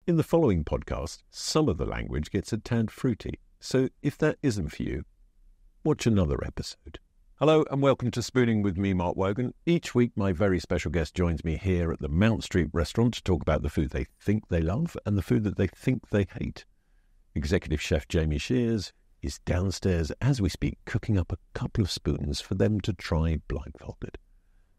In the following podcast, some of the language gets a tad fruity. So if that isn't for you, watch another episode. Hello and welcome to Spooning with me, Mark Wogan. Each week, my very special guest joins me here at the Mount Street restaurant to talk about the food they think they love and the food that they think they hate. Executive Chef Jamie Shears is downstairs as we speak, cooking up a couple of spoons for them to try blindfolded.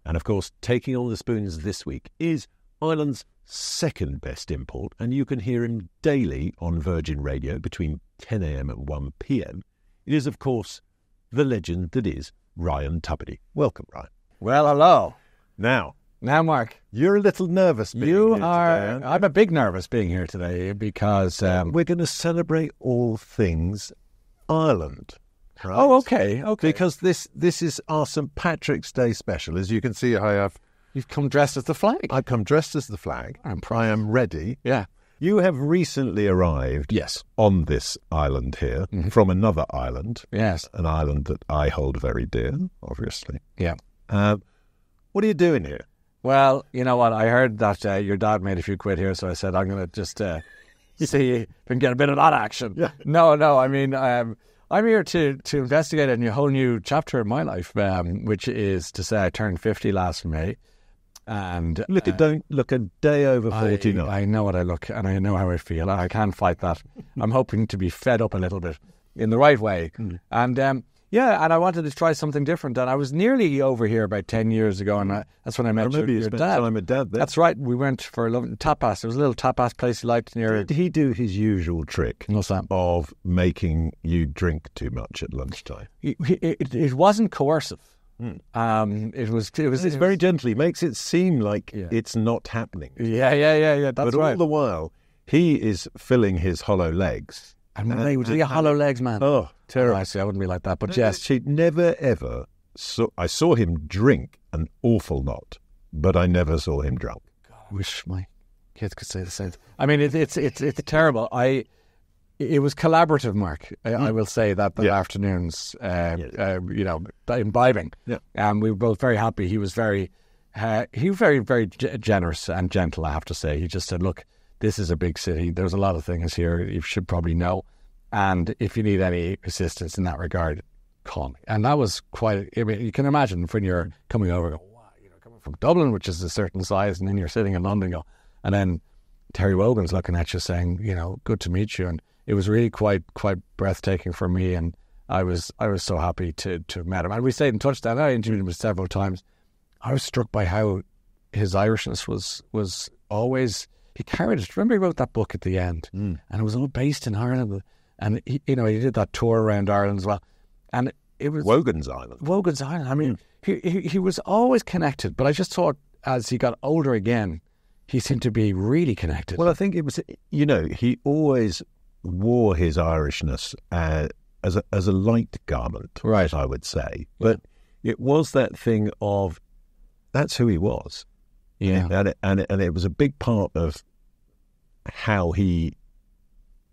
And of course, taking on the spoons this week is Ireland's second best import, and you can hear him daily on Virgin Radio between 10 a.m. and 1 p.m. It is, of course, the legend that is Ryan Tubridy. Welcome, Ryan. Well, hello. Now, Mark. you're a little nervous being You here are. today, aren't you? I'm a big nervous being here today because. We're going to celebrate all things Ireland. Right? Oh, okay. Because this is our St. Patrick's Day special. As you can see, You've come dressed as the flag. I've come dressed as the flag. I am ready. Yeah. You have recently arrived Yes. on this island here from another island, Yes. an island that I hold very dear, obviously. Yeah. What are you doing here? Well, you know what? I heard that your dad made a few quid here, so I said I'm going to just see if I can get a bit of that action. Yeah. No. I mean, I'm here to investigate a whole new chapter in my life, which is to say I turned 50 last May. And Don't look a day over 49. I know what I look and I know how I feel. I can't fight that. I'm hoping to be fed up a little bit in the right way. And and I wanted to try something different. And I was nearly over here about 10 years ago, and that's when I met remember you your spent dad. time with Dad there. That's right. We went for a lovely tapas. There was a little tapas place he liked near. Did he do his usual trick What's that? of making you drink too much at lunchtime? It wasn't coercive. It was. It's very gently. Makes it seem like it's not happening. Yeah. That's but right. all the while, he is filling his hollow legs. And they would be hollow legs, man. Oh, terrible. I see. I wouldn't be like that. But yes, She never ever I saw him drink an awful lot, but I never saw him drunk. I wish my kids could say the same. I mean, it's terrible. It was collaborative, Mark. I will say that the afternoons, imbibing. Yeah. We were both very happy. He was very generous and gentle, I have to say. He just said, look, this is a big city. There's a lot of things here you should probably know. And if you need any assistance in that regard, call me. And that was quite, I mean, you can imagine when you're coming over, go, wow, coming from Dublin, which is a certain size, and then you're sitting in London, and then Terry Wogan's looking at you saying, good to meet you. And it was really quite breathtaking for me, and I was so happy to have met him. And we stayed in touch. Then I interviewed him several times. I was struck by how his Irishness was always. He carried it. Remember, he wrote that book at the end, and it was all based in Ireland. And he did that tour around Ireland as well. And it was Wogan's Island. Wogan's Island. I mean, he was always connected. But I just thought, as he got older again, he seemed to be really connected. Well, I think it was. He always wore his Irishness as a light garment, right? I would say, but it was that thing of that's who he was, and it was a big part of how he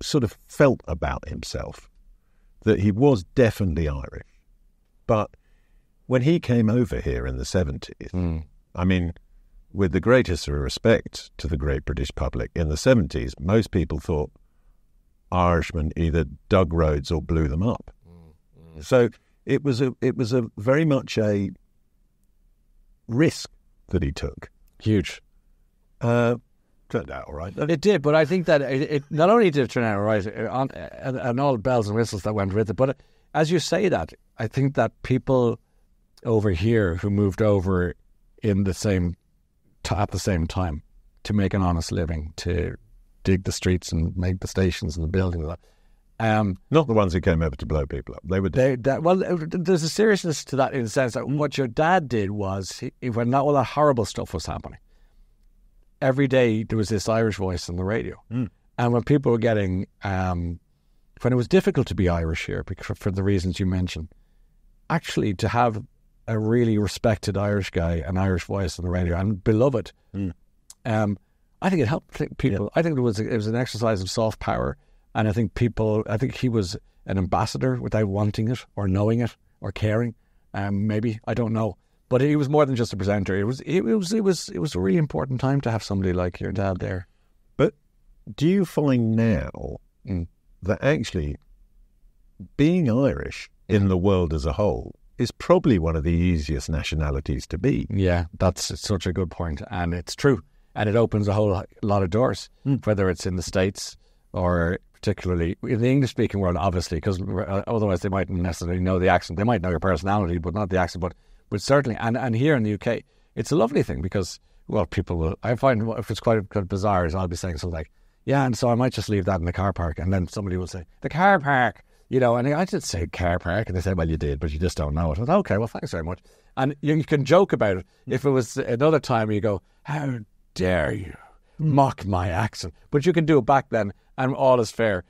sort of felt about himself, that he was definitely Irish. But when he came over here in the 70s, I mean, with the greatest of respect to the great British public, in the 70s, most people thought Irishmen either dug roads or blew them up. So it was a very much a risk that he took. Huge. Turned out all right. It did, but I think that it not only did it turn out all right, and all the bells and whistles that went with it, but as you say that, I think that people over here who moved over in the same at the same time to make an honest living, to dig the streets and make the stations and the buildings. Not the ones who came over to blow people up. There's a seriousness to that in the sense that what your dad did was, when all that horrible stuff was happening, every day there was this Irish voice on the radio. And when people were getting, when it was difficult to be Irish here, for the reasons you mentioned, actually to have a really respected Irish guy, an Irish voice on the radio, and beloved, I think it helped people. I think it was an exercise of soft power. And I think he was an ambassador without wanting it or knowing it or caring. Maybe, I don't know. But he was more than just a presenter. It was a really important time to have somebody like your dad there. But do you find now that actually being Irish in the world as a whole is probably one of the easiest nationalities to be? Yeah, that's such a good point, and it's true. And it opens a whole lot of doors, whether it's in the States or particularly in the English-speaking world, obviously, because otherwise they mightn't necessarily know the accent. They might know your personality, but not the accent. But certainly, and here in the UK, it's a lovely thing because, well, people will, I find if it's quite bizarre, is I'll be saying something like, yeah, and so I might just leave that in the car park, and then somebody will say, the car park, you know, and I just say car park, and they say, well, you did, but you just don't know it. I thought, okay, well, thanks very much. And you can joke about it. If it was another time, you go, how dare you mock my accent? But you can do it back then, and all is fair.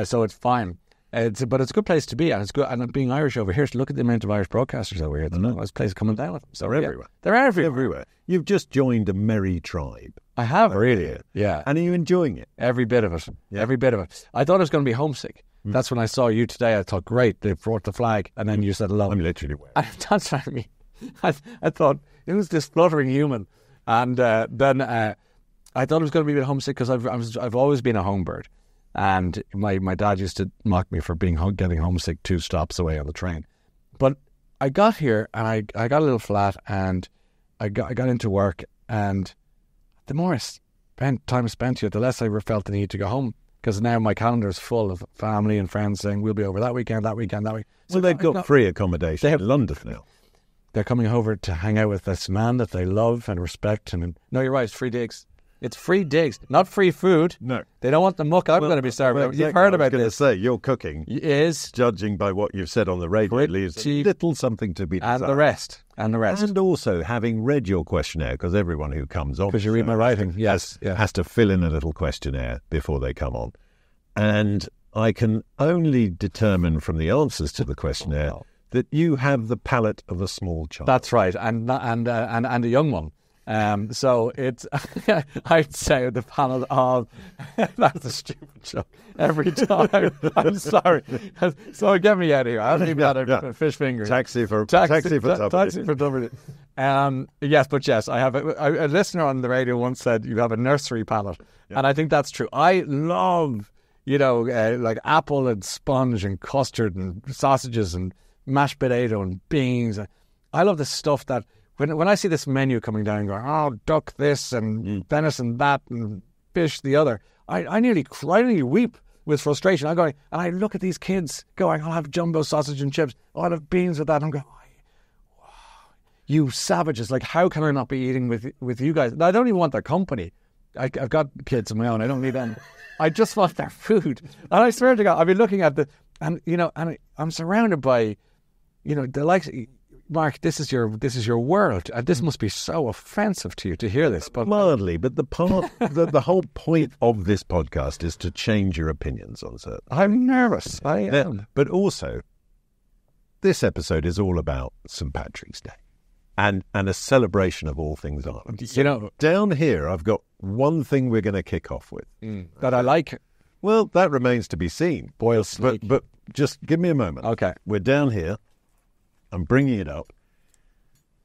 So it's fine. But it's a good place to be, and it's good. And being Irish over here, look at the amount of Irish broadcasters over here. It's a nice place coming down with them. So They're everywhere. They're everywhere. You've just joined a merry tribe. I have, really. Yeah. And are you enjoying it? Every bit of it. Yeah. Every bit of it. I thought I was going to be homesick. That's when I saw you today. I thought, great, they brought the flag. And then you said hello. I'm literally wearing it. That's what I mean. I thought, it was this fluttering human. And then I thought I was going to be a bit homesick because I've always been a home bird. And my dad used to mock me for getting homesick 2 stops away on the train. But I got here and I got a little flat and I got into work, and the more time spent here, the less I felt the need to go home, because now my calendar is full of family and friends saying we'll be over that weekend. So they've got free accommodation in London now. They're coming over to hang out with this man that they love and respect. And no, you're right, it's free digs. It's free digs, not free food. No. They don't want the muck I'm going to be serving. Well, exactly. You've heard about this. I was going this. to say, your cooking is, judging by what you've said on the radio, leaves a little something to be desired. And the rest. And also, having read your questionnaire, because everyone who comes on... Because you read my writing, yes. Has to fill in a little questionnaire before they come on. And I can only determine from the answers to the questionnaire that you have the palate of a small child. That's right, and a young one. So it's, I'd say the palate of, that's a stupid joke every time. I'm sorry. So get me out of here. I haven't even had a fish finger. Taxi for somebody. Yes, I have a listener on the radio once said you have a nursery palate. Yeah. And I think that's true. I love, like apple and sponge and custard and sausages and mashed potato and beans. I love the stuff that, when I see this menu coming down going, oh, duck this and venison that and fish the other, I nearly cry, I nearly weep with frustration. I'm going, and I look at these kids going, I'll have jumbo sausage and chips, I'll have beans with that. I'm going, wow, you savages, like how can I not be eating with you guys? And I don't even want their company. I've got kids of my own, I don't need them. I just want their food. And I swear to God, I've been looking at and I'm surrounded by, the likes. Mark, this is your world, and this must be so offensive to you to hear this. But mildly, but the whole point of this podcast is to change your opinions on certain. I'm nervous. I am. But also, this episode is all about St. Patrick's Day, and a celebration of all things Ireland. Down here, I've got one thing we're going to kick off with that I like. Well, that remains to be seen. Boiled snake. But just give me a moment. Okay, we're down here. I'm bringing it up.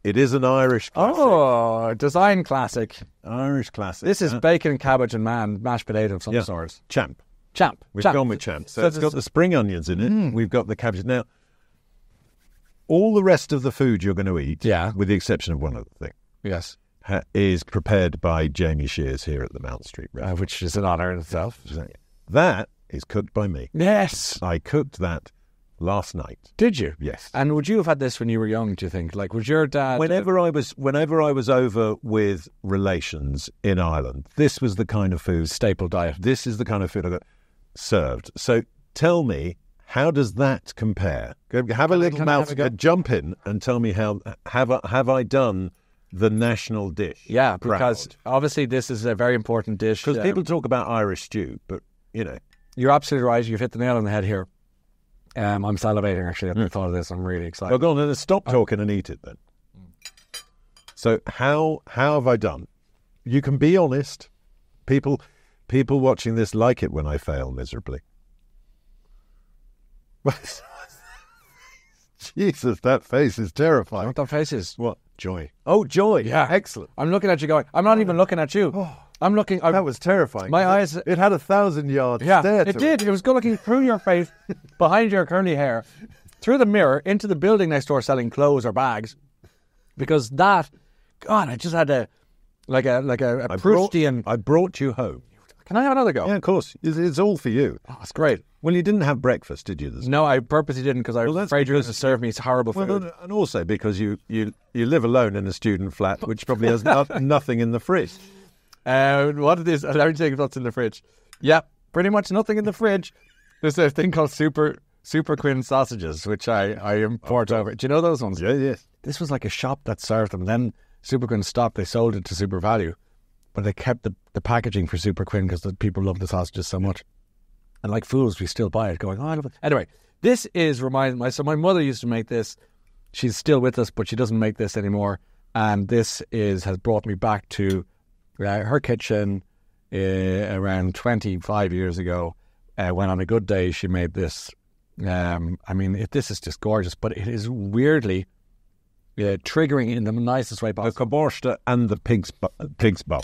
It is an Irish classic. Oh, design classic. Irish classic. This is bacon, cabbage and mashed potato of some sort. Champ. We've Champ. gone with Champ. So it's got the spring onions in it. We've got the cabbage. Now, all the rest of the food you're going to eat, with the exception of one other thing, yes, is prepared by Jamie Shears here at the Mount Street Restaurant. Which is an honour in itself. That is cooked by me. Yes. I cooked that last night. Did you? Yes. And would you have had this when you were young, do you think? Like, was your dad... Whenever I was over with relations in Ireland, this was the kind of food... Staple diet. This is the kind of food I got served. So tell me, how does that compare? Have a little mouth, jump in and tell me how... Have I done the national dish? Yeah, because obviously this is a very important dish. Because people talk about Irish stew, but, You're absolutely right. You've hit the nail on the head here. I'm salivating, actually, at the thought of this. I'm really excited. Well, go on, then stop talking and eat it, then. So how have I done? You can be honest. People watching this like it when I fail miserably. Jesus, that face is terrifying. What that face is? What? Joy. Oh, joy. Yeah, excellent. I'm looking at you going, I'm not even looking at you. I'm looking. That was terrifying. My eyes. It had 1,000-yard Yeah, stare to it did. It was good looking through your face, behind your curly hair, through the mirror, into the building next door selling clothes or bags. Because that, God, I just had a Proustian. I brought you home. Can I have another go? Yeah, of course. It's all for you. Oh, that's great. Well, you didn't have breakfast, did you? No, I purposely didn't because I was afraid you were going to serve me horrible food. Well, and also because you live alone in a student flat, which probably has nothing in the fridge. What it is, let me take what's in the fridge. Yeah, pretty much nothing in the fridge. There's a thing called Super Quinn sausages, which I import over. Do you know those ones? Yeah, yes. This was like a shop that served them. Then Super Quinn stopped. They sold it to Super Value, but they kept the packaging for Super Quinn because the people love the sausages so much. And like fools, we still buy it, going, oh, I love it. Anyway, this is so my mother used to make this. She's still with us, but she doesn't make this anymore. And this has brought me back to her kitchen around 25 years ago, when on a good day she made this. This is just gorgeous, but it is weirdly triggering in the nicest way possible. The kaborscht and the pig's bum.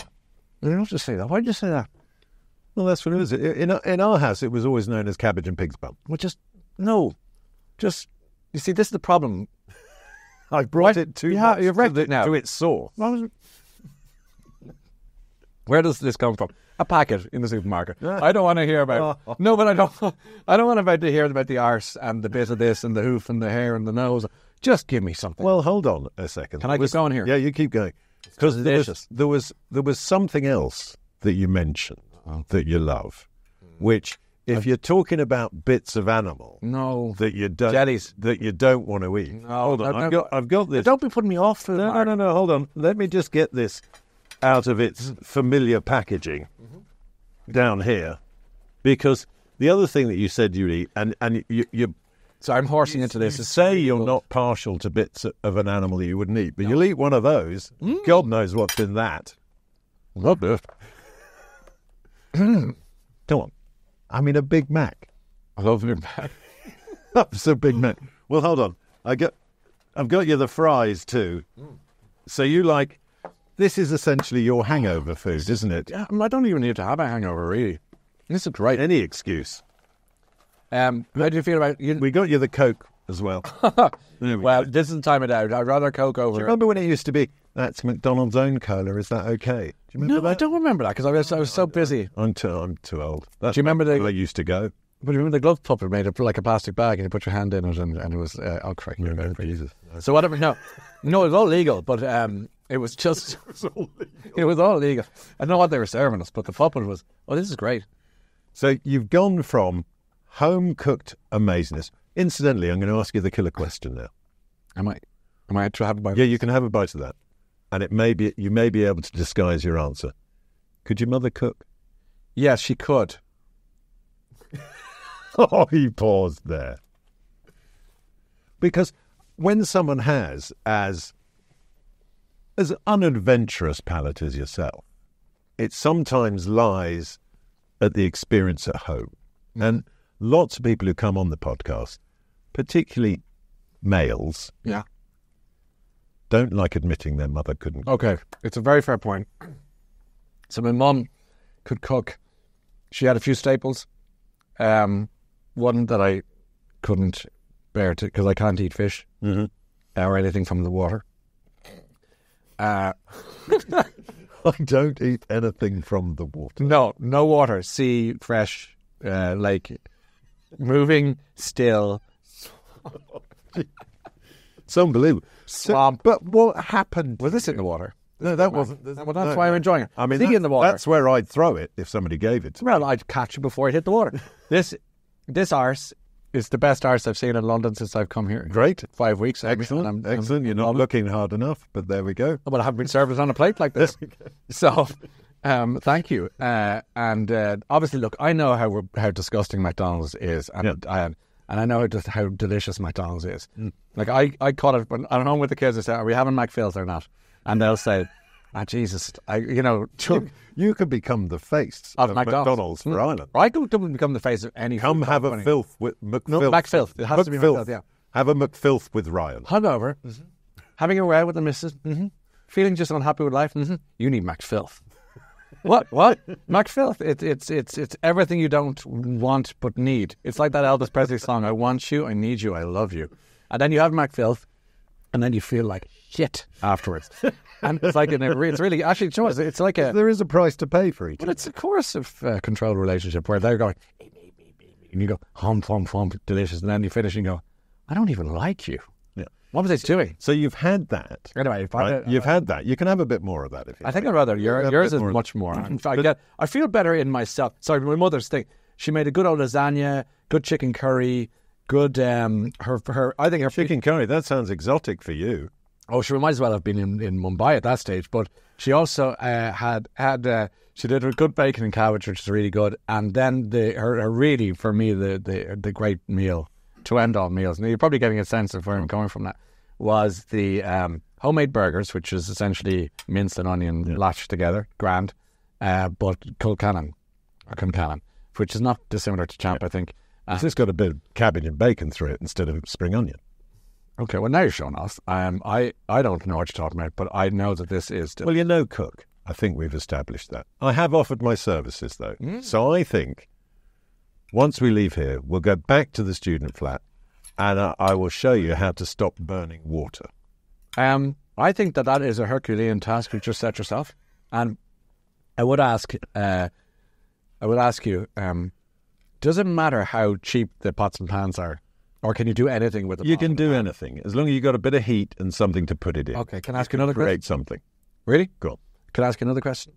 You don't have to say that. Why did you say that? Well, that's what it is. In our house, it was always known as cabbage and pig's bum. Well, you see, this is the problem. I brought it to you've read it now. To its source. Where does this come from? A packet in the supermarket. Yeah. I don't want to hear about. No, but I don't want to hear about the arse and the bit of this and the hoof and the hair and the nose. Just give me something. Well, hold on a second. Can I keep going here? Yeah, you keep going. Because there was something else that you mentioned that you love, which if you're talking about bits of animal, that you don't jellies that you don't want to eat. No, hold on, I've got this. Don't be putting me off. No. Hold on. Let me just get this out of its familiar packaging down here, because the other thing that you said you eat, and you. So I'm horsing into this. You say you're not partial to bits of an animal that you wouldn't eat, but you'll eat one of those. God knows what's in that. Love it. Come on. I mean, a Big Mac. I love Big Mac. That's a Big Mac. Well, hold on. I've got you the fries too. So you like, this is essentially your hangover food, isn't it? Yeah, I don't even need to have a hangover, really. This is great. Any excuse. How do you feel about you? We got you the Coke as well. Well, this is the time of doubt. I'd rather Coke over. Do you remember when it used to be, that's McDonald's own cola, is that okay? Do you remember that? I don't remember that because I was so busy. I'm too old. That's do you remember where I used to go? But you remember the glove puppet made it like a plastic bag and you put your hand in it and it was, oh, correct. Jesus. So whatever, no, it was all legal, but it was just, it was all legal. I don't know what they were serving us, but the puppet was, oh, this is great. So you've gone from home-cooked amazingness. Incidentally, I'm going to ask you the killer question now. Am I to have a bite? Yeah, you can have a bite of that. And you may be able to disguise your answer. Could your mother cook? Yes, she could. Oh, he paused there. Because when someone has as unadventurous palate as yourself, it sometimes lies at the experience at home. And lots of people who come on the podcast, particularly males, don't like admitting their mother couldn't cook. Okay, it's a very fair point. So my mum could cook. She had a few staples. One that I couldn't bear to, because I can't eat fish or anything from the water. I don't eat anything from the water. No water. Sea, fresh, lake, moving, still. It's unbelievable. Swamp. But what happened? Was this in the water? No, that wasn't. Well, that's why I'm enjoying it. I mean, in the water. That's where I'd throw it if somebody gave it to me. Well, I'd catch it before it hit the water. This arse is the best arse I've seen in London since I've come here. Great. 5 weeks. Excellent. Excellent. You're not looking hard enough, but there we go. Well, I haven't been served on a plate like this. So, thank you. And obviously, look, I know how disgusting McDonald's is, and I know how delicious McDonald's is. Like I caught it when I'm home with the kids. I say, "Are we having McPhills or not?" And they'll say, Jesus, you could become the face of McDonald's for Ireland. I could become the face of any. Come have a filth with McFilth. No, McFilth. It has to be McFilth, yeah. Have a McFilth with Ryan. Hungover, having a row with the missus, feeling just unhappy with life. You need McFilth. What? McFilth. It's everything you don't want but need. It's like that Elvis Presley song. I want you, I need you, I love you. And then you have McFilth, and then you feel like shit afterwards. And it's like it's really actually, you know what, it's like a. There is a price to pay for each. But it's a coercive control relationship where they're going, and you go, hum, delicious, and then you finish and you go, I don't even like you. Yeah. What was it doing? So you've had that. Anyway, Right? You've had that. You can have a bit more of that if you I think I'd rather yours is much more. In fact, I feel better in myself. Sorry, my mother's thing. She made a good old lasagna, good chicken curry, good her. I think her chicken curry. That sounds exotic for you. Oh, she might as well have been in Mumbai at that stage. But she also had she did a good bacon and cabbage, which is really good. And then her really, for me, the great meal to end all meals. Now you're probably getting a sense of where I'm coming from. That was the homemade burgers, which is essentially mince and onion latched together, grand, but Kilcannon, which is not dissimilar to Champ, I think. It's just got a bit of cabbage and bacon through it instead of spring onion. Okay, well now you're showing us. I don't know what you're talking about, but I know that this is. Well, you know, cook. I think we've established that. I have offered my services though, so I think once we leave here, we'll go back to the student flat, and I will show you how to stop burning water. I think that is a Herculean task you just set yourself, and I would ask you, does it matter how cheap the pots and pans are? Or can you do anything with it? You can do anything, as long as you've got a bit of heat and something to put it in. Okay, can I ask you another question? Create something. Really? Go on. Can I ask you another question?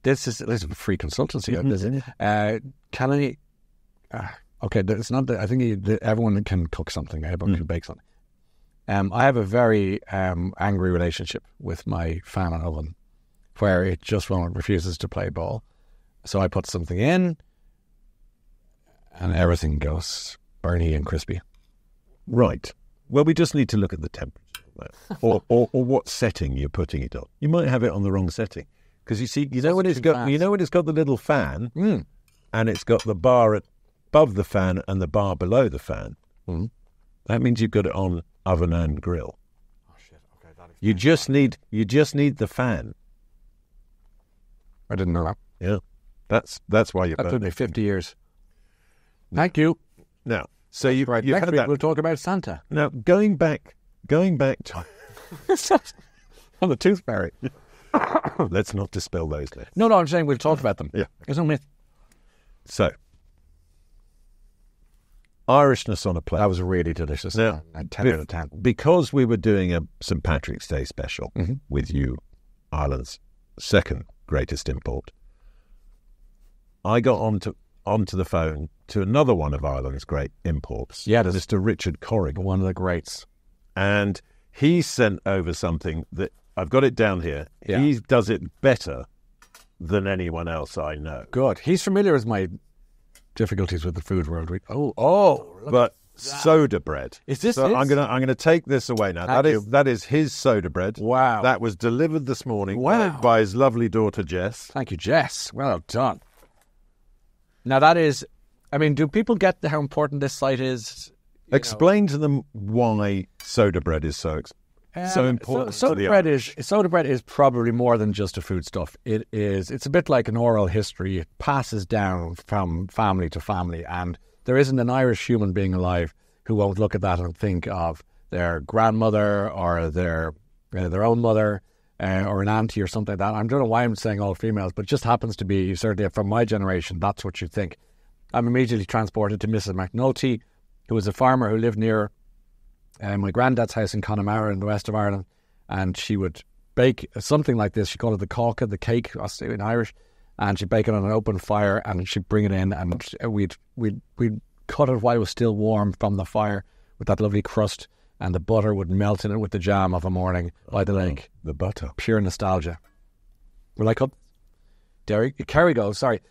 This is a free consultancy. Can I... okay, it's not. I think everyone can cook something. Everyone can bake something. I have a very angry relationship with my fan and oven, where it just refuses to play ball. So I put something in, and everything goes burny and crispy. Right. Well, we just need to look at the temperature of that, or what setting you're putting it on. You might have it on the wrong setting, because you know when it's got the little fan, and it's got the bar above the fan and the bar below the fan. That means you've got it on oven and grill. Oh shit! Okay, you just need the fan. I didn't know that. Yeah, that's why you're. That took me 50 years. Thank you. Now, so you've Next had week that. we'll talk about Santa. Now, going back to On the tooth fairy. let's not dispel those myths. No, I'm saying we'll talk about them. Yeah. There's no myth. So, Irishness on a plate. That was really delicious. Now, 10 out of 10. Because we were doing a St. Patrick's Day special with you, Ireland's second greatest import, I got onto the phone to another one of Ireland's great imports. Yeah, Mr. Richard Corrigan. One of the greats. And he sent over something that, I've got it down here. Yeah. He does it better than anyone else I know. Good. He's familiar with my difficulties with the food world. But soda bread. Is this so his? I'm gonna take this away now. That is his soda bread. Wow. That was delivered this morning Wow. by his lovely daughter Jess. Thank you, Jess. Well done. Now that is, I mean, do people get how important this site is? Explain to them why soda bread is so important. Soda bread is probably more than just a foodstuff. It's a bit like an oral history. It passes down from family to family, and there isn't an Irish human being alive who won't look at that and think of their grandmother or their own mother or an auntie or something like that. I don't know why I'm saying all females, but it just happens to be, certainly from my generation, that's what you think. I'm immediately transported to Mrs. McNulty, who was a farmer who lived near my granddad's house in Connemara in the west of Ireland, and she would bake something like this. She called it the caulka, the cake, in Irish, and she'd bake it on an open fire, and she'd bring it in, and we'd cut it while it was still warm from the fire with that lovely crust, and the butter would melt in it with the jam of a morning by the lake. The butter. Pure nostalgia. Will I cut? Kerrygold, sorry.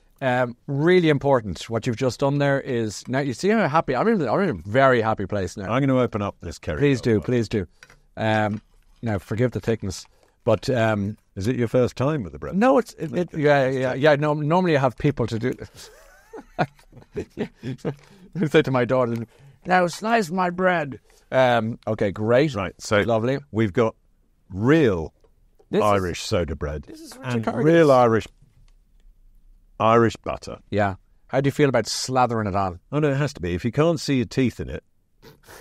Really important. What you've just done there is, now you see how happy I'm in a very happy place now. I'm going to open up this Kerrygold. Please do. Now forgive the thickness, but is it your first time with the bread? no, yeah. No, normally I have people to do this. I say to my daughter, "Now slice my bread." Okay, great. Right, so lovely. We've got real Irish soda bread. This is and Richard real Carrigan's. Irish butter. Yeah. How do you feel about slathering it on? Oh, no, it has to be. If you can't see your teeth in it,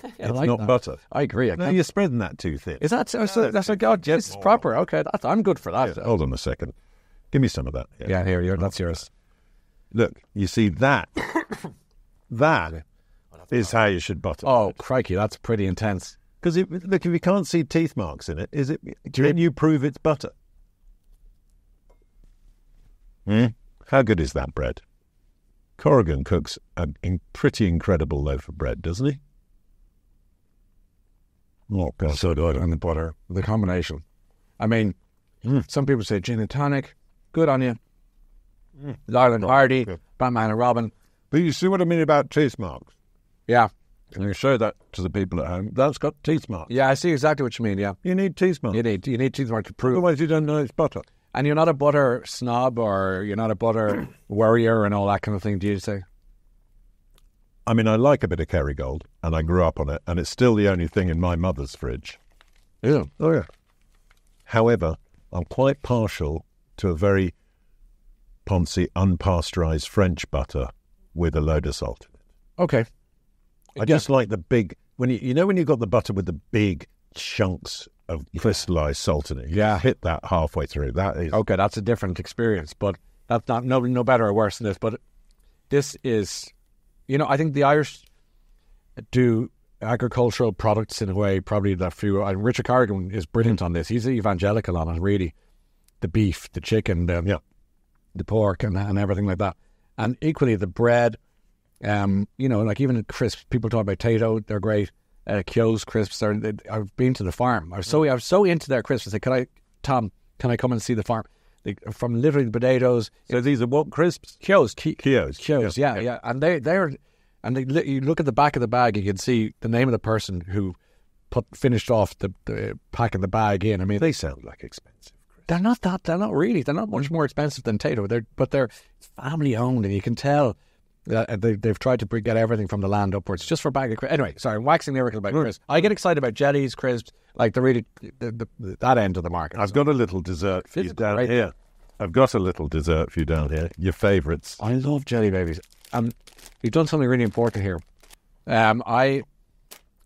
I it's like not that. butter. I agree. No, you're spreading that too thin. Is that so? That's a God. This is proper. Okay, I'm good for that. Hold on a second. Give me some of that. Yeah, here, that's yours. Look, you see that? That is how you should butter. Oh, crikey, that's pretty intense. Because look, if you can't see teeth marks in it, can you prove it's butter? How good is that bread? Corrigan cooks a pretty incredible loaf of bread, doesn't he? Oh, God, so good. And the butter, the combination. I mean, some people say gin and tonic. Good on you. Laurel and Hardy, Batman and Robin. But you see what I mean about teeth marks? Yeah. Can you show that to the people at home? That's got teeth marks. Yeah, I see exactly what you mean, yeah. You need teeth marks. You need teeth marks to prove. Otherwise you don't know it's butter. And you're not a butter snob or you're not a butter warrior and all that kind of thing, do you say? I mean, I like a bit of Kerrygold, and I grew up on it, and it's still the only thing in my mother's fridge. Yeah. Oh, yeah. However, I'm quite partial to a very poncy, unpasteurised French butter with a load of salt in it. Okay. I just like the big, when when you've got the butter with the big chunks of crystallised salt in it. You hit that halfway through. That is okay. That's a different experience, but that's not no better or worse than this. But this is, I think the Irish do agricultural products in a way probably that few. Richard Carrigan is brilliant on this. He's evangelical on it, really. The beef, the chicken, the pork, and everything like that. And equally the bread. Like even crisps. People talk about Tato. They're great. Kyo's crisps. I've been to the farm. I was so into their crisps. I said, Tom, can I come and see the farm? From literally the potatoes. So these are what crisps? Kyo's. Kyo's. Yeah. And you look at the back of the bag, you can see the name of the person who finished off the pack of the bag in. I mean, they sound like expensive. They're not that. They're not really. They're not much more expensive than Tato. They're family owned, and you can tell. They've tried to get everything from the land upwards just for a bag of crisps. Anyway, sorry, I'm waxing lyrical about crisps. I get excited about jellies, crisps, like that end of the market. I've got a little dessert for you down here. Your favourites. I love jelly babies. You've done something really important here. I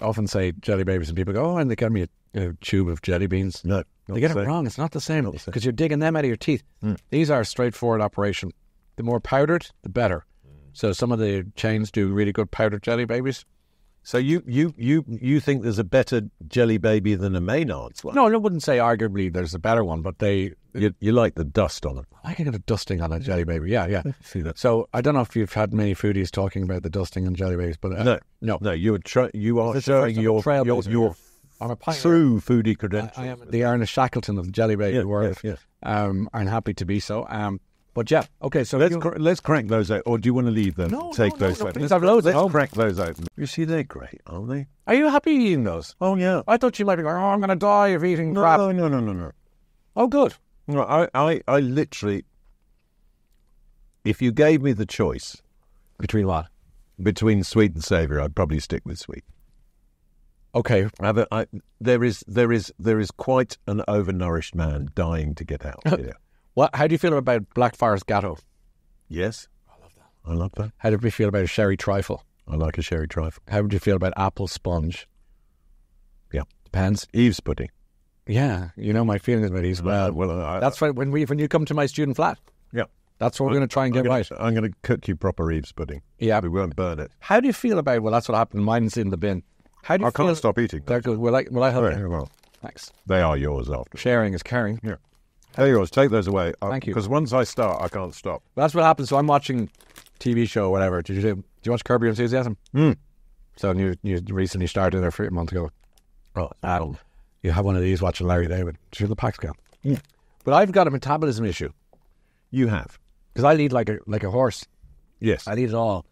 often say jelly babies, and people go, and they get me a tube of jelly beans. No, they get it wrong. It's not the same because you're digging them out of your teeth. These are a straightforward operation. The more powdered, the better. So some of the chains do really good powdered jelly babies. So you think there's a better jelly baby than a Maynard's one? No, I wouldn't say arguably there's a better one, but you like the dust on it. I can get a dusting on a jelly baby. Yeah. See that? So I don't know if you've had many foodies talking about the dusting on jelly babies, but no. You are showing your I'm a true foodie credentials. I am the Ernest Shackleton of the jelly baby world. Yes. I'm happy to be so. But yeah, okay. So let's crack those out, or do you want to leave them? No, those out. Let's have loads. Let's crack those out. You see, they're great, aren't they? Are you happy eating those? Oh yeah. I thought you might be going, I'm going to die of eating crap. No. Oh, good. No, I literally, if you gave me the choice between what? Between sweet and savoury, I'd probably stick with sweet. Okay. There is quite an overnourished man dying to get out here. What? How do you feel about Black Forest Gatto? Yes. I love that. How do you feel about a sherry trifle? I like a sherry trifle. How would you feel about apple sponge? Yeah. Depends. Eve's pudding. Yeah. You know my feelings about Eve's. That's right. When you come to my student flat. Yeah. That's what we're going to try and get right. I'm going to cook you proper Eve's pudding. Yeah. We won't burn it. How do you feel about, that's what happened. Mine's in the bin. How do you feel? I can't stop eating. They're good. Will I help you? Well, thanks. They are yours after. Sharing is caring. Yeah. They're yours. Take those away. Thank you. Because once I start, I can't stop. Well, that's what happens. So I'm watching TV show or whatever. Do you watch Curb Your Enthusiasm? So you recently started there a month ago. Oh, you have one of these watching Larry David. Do you have the pack scale? But I've got a metabolism issue. You have. Because I eat like a horse. Yes. I eat it all.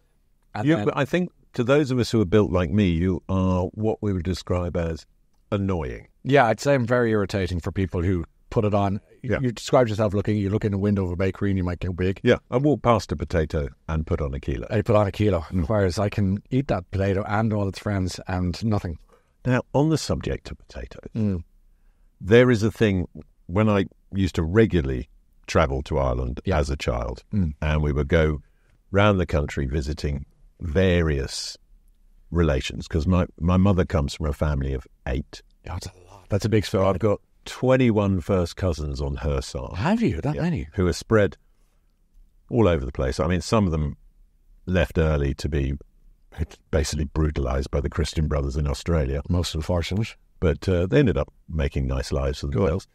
I think to those of us who are built like me, you are what we would describe as annoying. Yeah, I'd say I'm very irritating for people who put it on. Yeah. You describe yourself you look in a window of a bakery and you might get big. Yeah, I walk past a potato and put on a kilo. I put on a kilo, whereas I can eat that potato and all its friends and nothing. Now, on the subject of potatoes, there is a thing when I used to regularly travel to Ireland as a child, and we would go round the country visiting various relations, because my mother comes from a family of 8. Yeah, that's a lot. That's a big story. I've got 21 first cousins on her side. Have you? That many? Who are spread all over the place. I mean, some of them left early to be basically brutalised by the Christian Brothers in Australia. Most unfortunate. But they ended up making nice lives for themselves.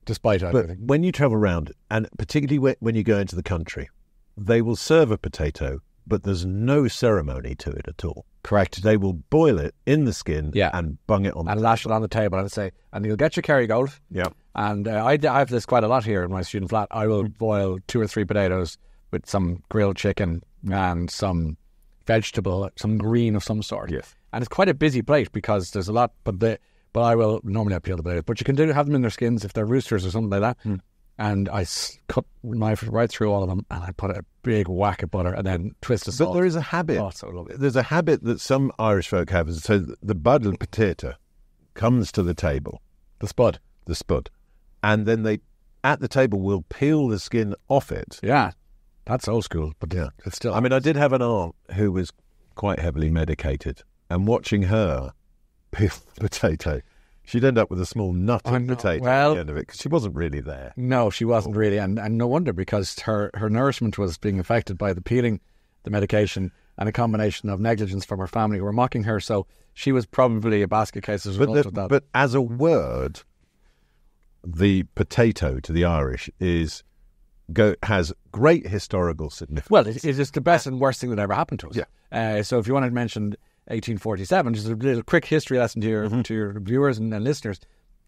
Despite But everything. when you travel around, and particularly when you go into the country, they will serve a potato, but there's no ceremony to it at all. Correct. They will boil it in the skin Yeah. and bung it on And lash it on the table and say, and you'll get your Kerrygold. Yeah. And I have this quite a lot here in my student flat. I will boil 2 or 3 potatoes with some grilled chicken and some vegetable, some green of some sort. Yes. And it's quite a busy plate because there's a lot, but I will normally I peel the potatoes. But you can have them in their skins if they're roosters or something like that. And I cut knife right through all of them, and I put a big whack of butter and then twist the salt. But there is a habit. Oh, so lovely. There's a habit that some Irish folk have. So the buddled potato comes to the table, The spud. the spud, and then they, at the table, will peel the skin off it. Yeah. That's old school, but Yeah. it's still... I mean, I did have an aunt who was quite heavily medicated, and watching her peel the potato, she'd end up with a small nut I of know. potato Well- at the end of it, because she wasn't really there. No, she wasn't really, and no wonder, because her nourishment was being affected by the peeling, the medication, and a combination of negligence from her family who were mocking her. So she was probably a basket case as a result of that. But as a word, the potato to the Irish has great historical significance. Well, it is the best and worst thing that ever happened to us. Yeah. So if you wanted to mention 1847, just a little quick history lesson to your viewers and listeners.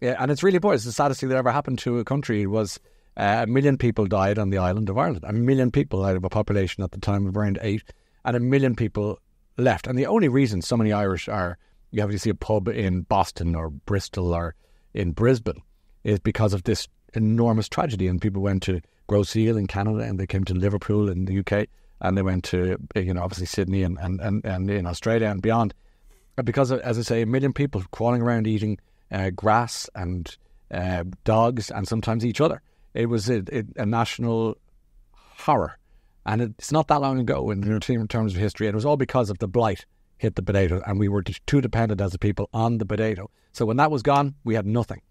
Yeah, and it's really important. It's the saddest thing that ever happened to a country. Was 1 million people died on the island of Ireland. 1 million people out of a population at the time of around 8, and 1 million people left. And the only reason so many Irish you have to see a pub in Boston or Bristol or in Brisbane is because of this enormous tragedy. And people went to Grow Seal in Canada, and they came to Liverpool in the UK, and they went to obviously Sydney and in Australia and beyond, because of, as I say, 1 million people crawling around eating grass and dogs and sometimes each other. It was a national horror, and it's not that long ago in terms of history. It was all because of the blight hit the potato, and we were too dependent as a people on the potato. So when that was gone, we had nothing.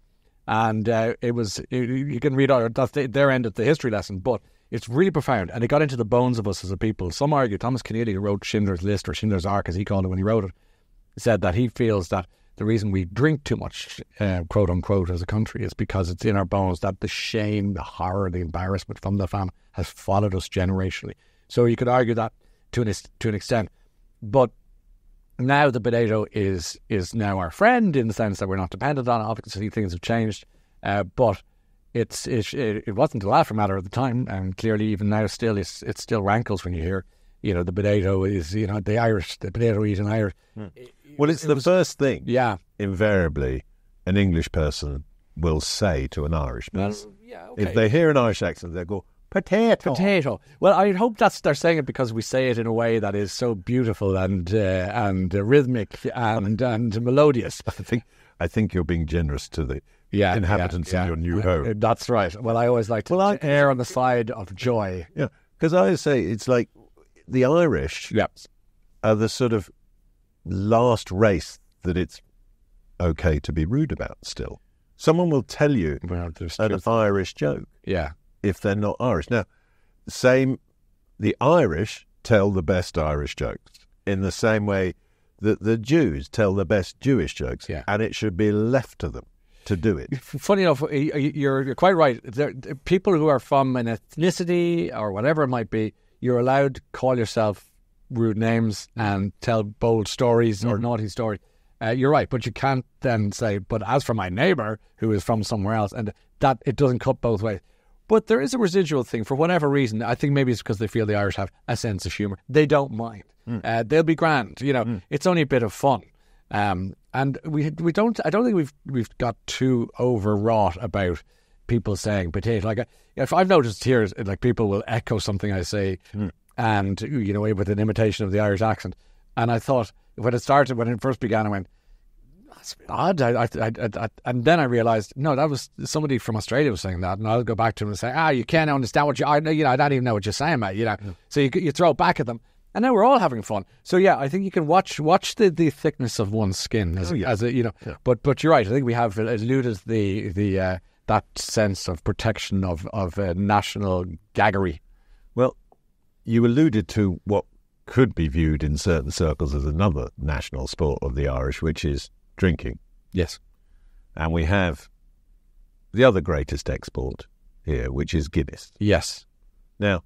And you can read that's their end of the history lesson, but it's really profound, and it got into the bones of us as a people. Some argue, Thomas Keneally, who wrote Schindler's List, or Schindler's Ark as he called it when he wrote it, said that he feels that the reason we drink too much, quote unquote, as a country is because it's in our bones, that the shame, the horror, the embarrassment from the famine has followed us generationally. So you could argue that to an extent. But now the potato is now our friend, in the sense that we're not dependent on it. Obviously things have changed, but it wasn't a laughing matter at the time, and clearly even now still it still rankles when you hear the potato is the potato eating Irish. Well, it's the first thing, Yeah. invariably, an English person will say to an Irish person. Yeah, okay. If they hear an Irish accent, they'll go, potato. Potato. Well, I hope they're saying it because we say it in a way that is so beautiful and rhythmic and melodious. I think you're being generous to the inhabitants of your new home. That's right. Well, I always like to err on the side of joy. Yeah, because I always say it's like the Irish are the sort of last race that it's okay to be rude about still. Someone will tell you Well, there's an truth. Irish joke Yeah. if they're not Irish. Now, the Irish tell the best Irish jokes in the same way that the Jews tell the best Jewish jokes, and it should be left to them to do it. Funny enough, you're quite right. People who are from an ethnicity or whatever it might be, you're allowed to call yourself rude names and tell bold stories or naughty stories. You're right, but you can't then say, but as for my neighbour who is from somewhere else, and that it doesn't cut both ways. But there is a residual thing for whatever reason. I think maybe it's because they feel the Irish have a sense of humour. They don't mind. They'll be grand. It's only a bit of fun. And we don't. I don't think we've got too overwrought about people saying potato. Like if I've noticed here, like people will echo something I say, and with an imitation of the Irish accent. And I thought when it first began, I went, That's odd. And then I realised, no, that was somebody from Australia was saying that, and I'll go back to him and say, you can't understand what I don't even know what you're saying, mate. So you throw it back at them, and now we're all having fun. So yeah, I think you can watch the thickness of one's skin But you're right. I think we have eluded the that sense of protection of national gaggery. Well, you alluded to what could be viewed in certain circles as another national sport of the Irish, which is drinking. Yes. And we have the other greatest export here, which is Guinness. Yes. Now,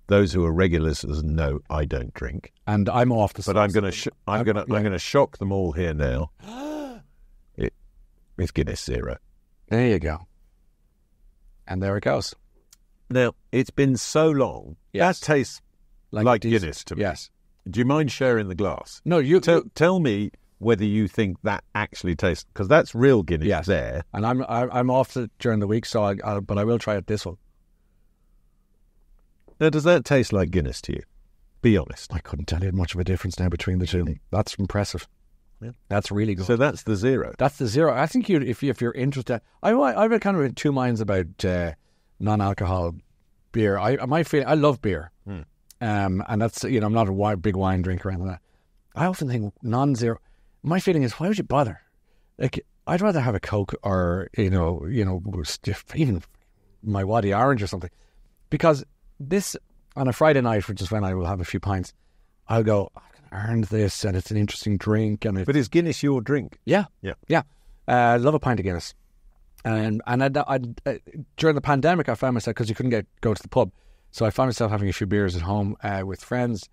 those who are regulars know I don't drink, and I'm off the. But I'm going to shock them all here now. It's Guinness Zero. There you go. And there it goes. Now, it's been so long. Yes. That tastes like Guinness to me. Yes. Do you mind sharing the glass? No, you tell me whether you think that actually tastes, because that's real Guinness there. And I'm off it during the week, so but I will try it this one. Now, does that taste like Guinness to you? Be honest. I couldn't tell you much of a difference now between the two. That's impressive. Yeah. That's really good. So that's the Zero. That's the Zero. I think if you're interested, I'm kind of in two minds about non-alcohol beer. I love beer. And that's, I'm not a big wine drinker or anything like that. I often think non-zero, my feeling is, why would you bother? Like, I'd rather have a Coke or, even my Waddy Orange or something. Because this, on a Friday night, which is when I will have a few pints, I'll go, I can earn this, and it's an interesting drink. But is Guinness your drink? Yeah. I love a pint of Guinness. And during the pandemic, I found myself, because you couldn't go to the pub, so I found myself having a few beers at home with friends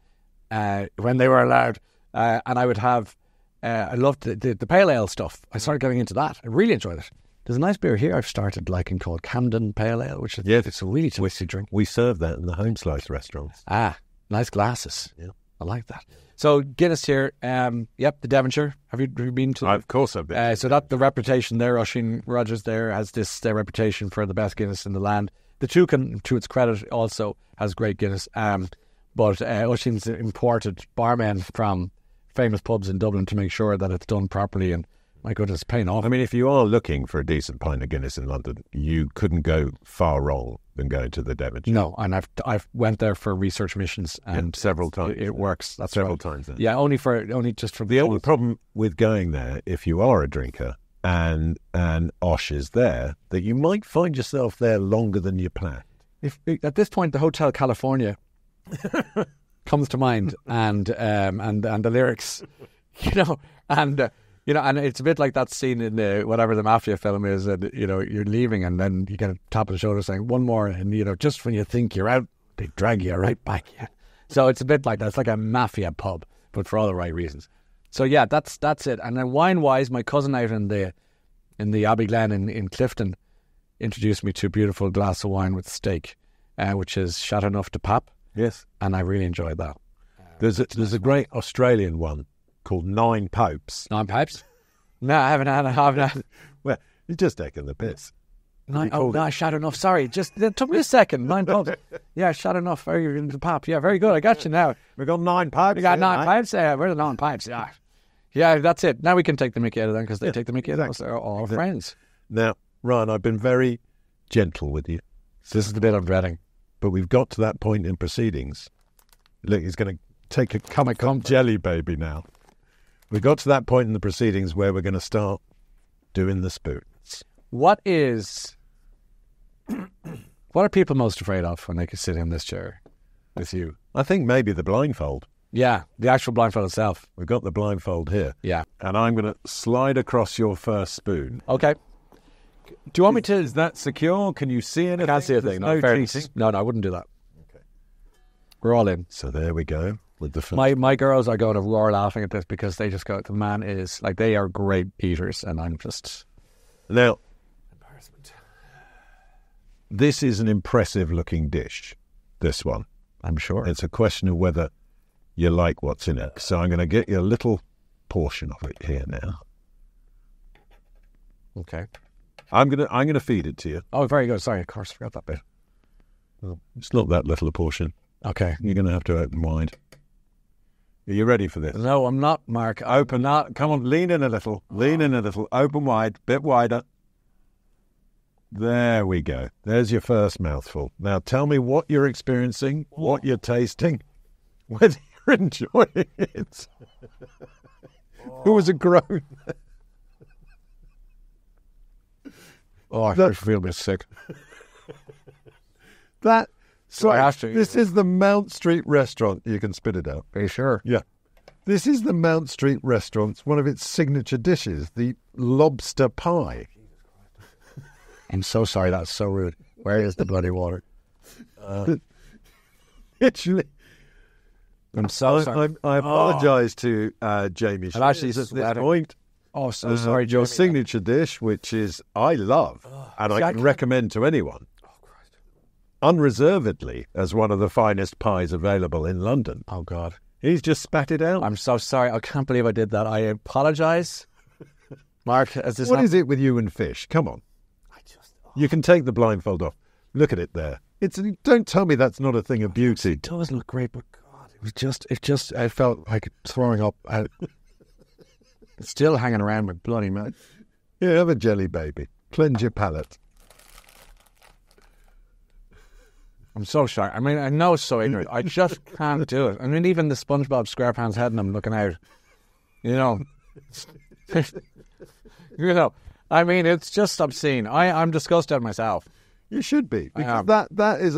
when they were allowed. And I would have, I loved the pale ale stuff. I started getting into that. I really enjoyed it. There's a nice beer here I've started liking called Camden Pale Ale, which is it's a really tasty drink. We serve that in the Home Slice restaurants. Nice glasses. Yeah. I like that. So Guinness here, the Devonshire. Have you been to? Of course I've been. So that the reputation there, Oisin Rogers there has this reputation for the best Guinness in the land. The two can, to its credit, also has great Guinness. But Oisin's imported barmen from famous pubs in Dublin to make sure that it's done properly, and my goodness, it's paying off. I mean, if you are looking for a decent pint of Guinness in London, you couldn't go far wrong than going to the Devonshire. No, and I've went there for research missions and several times. It works. That's several right. times. Then. Yeah, only just for the only problem with going there, if you are a drinker and Osh is there, that you might find yourself there longer than you planned. If at this point the Hotel California comes to mind, and the lyrics, and it's a bit like that scene in whatever the mafia film is, and you're leaving, and then you get a tap on the shoulder saying one more, and just when you think you're out, they drag you right back in. So it's a bit like that. It's like a mafia pub, but for all the right reasons. So yeah, that's it. And then wine wise, my cousin out in the Abbey Glen in Clifton introduced me to a beautiful glass of wine with steak, which is Chateauneuf du Pape. Yes, and I really enjoyed that. There's a great Australian one called Nine Popes. Nine Popes? No, I haven't had. Well, you're just taking the piss. Chateauneuf. Sorry, it took me a second. Nine Popes. Yeah, Chateauneuf. Very into the pop. Yeah, very good. I got you now. We got 9 pipes. We got 9 pipes. Yeah, we're the 9 pipes. Yeah, that's it. Now we can take the mickey out of them because they take the mickey out of us. They're all friends. Now, Ryan, I've been very gentle with you. This is the bit I'm dreading. But we've got to that point in proceedings. Look, he's going to take a come jelly baby now. We got to that point in the proceedings where we're going to start doing the spoons. What are people most afraid of when they can sit in this chair with you? I think maybe the blindfold. Yeah, the actual blindfold itself. We've got the blindfold here. Yeah. And I'm going to slide across your first spoon. Okay. Do you want me to... Is that secure? Can you see anything? I can't see a thing. No cheating. No, I wouldn't do that. Okay. We're all in. So there we go. With the first. My girls are going to roar laughing at this because they just go, the man is... Like, they are great eaters, and I'm just... Now, embarrassment. This is an impressive-looking dish, this one. I'm sure. It's a question of whether you like what's in it. So I'm going to get you a little portion of it here now. Okay. I'm gonna feed it to you. Oh, very good. Sorry, of course, I forgot that bit. Well, it's not that little a portion. Okay. You're going to have to open wide. Are you ready for this? No, I'm not, Mark. Open up. Come on, lean in a little. Lean in a little. Open wide. Bit wider. There we go. There's your first mouthful. Now tell me what you're experiencing, what you're tasting, whether you're enjoying it. Who was a groan? Oh, I feel a bit sick. That. So I have to. This is the Mount Street restaurant. You can spit it out. Are you sure? Yeah. This is the Mount Street restaurant's one of its signature dishes, the lobster pie. I'm so sorry. That's so rude. Where is the bloody water? Literally. I'm so sorry. I apologise to Jamie. I'm actually Shears at this sweating. point. Oh, so sorry, Your Joe. signature dish, which is I love, and I can recommend to anyone, unreservedly, as one of the finest pies available in London. Oh, God. He's just spat it out. I'm so sorry. I can't believe I did that. I apologise. Mark, is this What is it with you and fish? Come on. You can take the blindfold off. Look at it there. Don't tell me that's not a thing of beauty. It does look great, but God, I felt like throwing up. It's still hanging around my bloody mouth. Here, have a jelly baby. Cleanse your palate. I'm so sorry. I mean, I know it's so ignorant. I just can't do it. I mean, even the SpongeBob SquarePants head and I'm looking out. You know. You know. I mean, it's just obscene. I'm disgusted at myself. You should be, because am. that is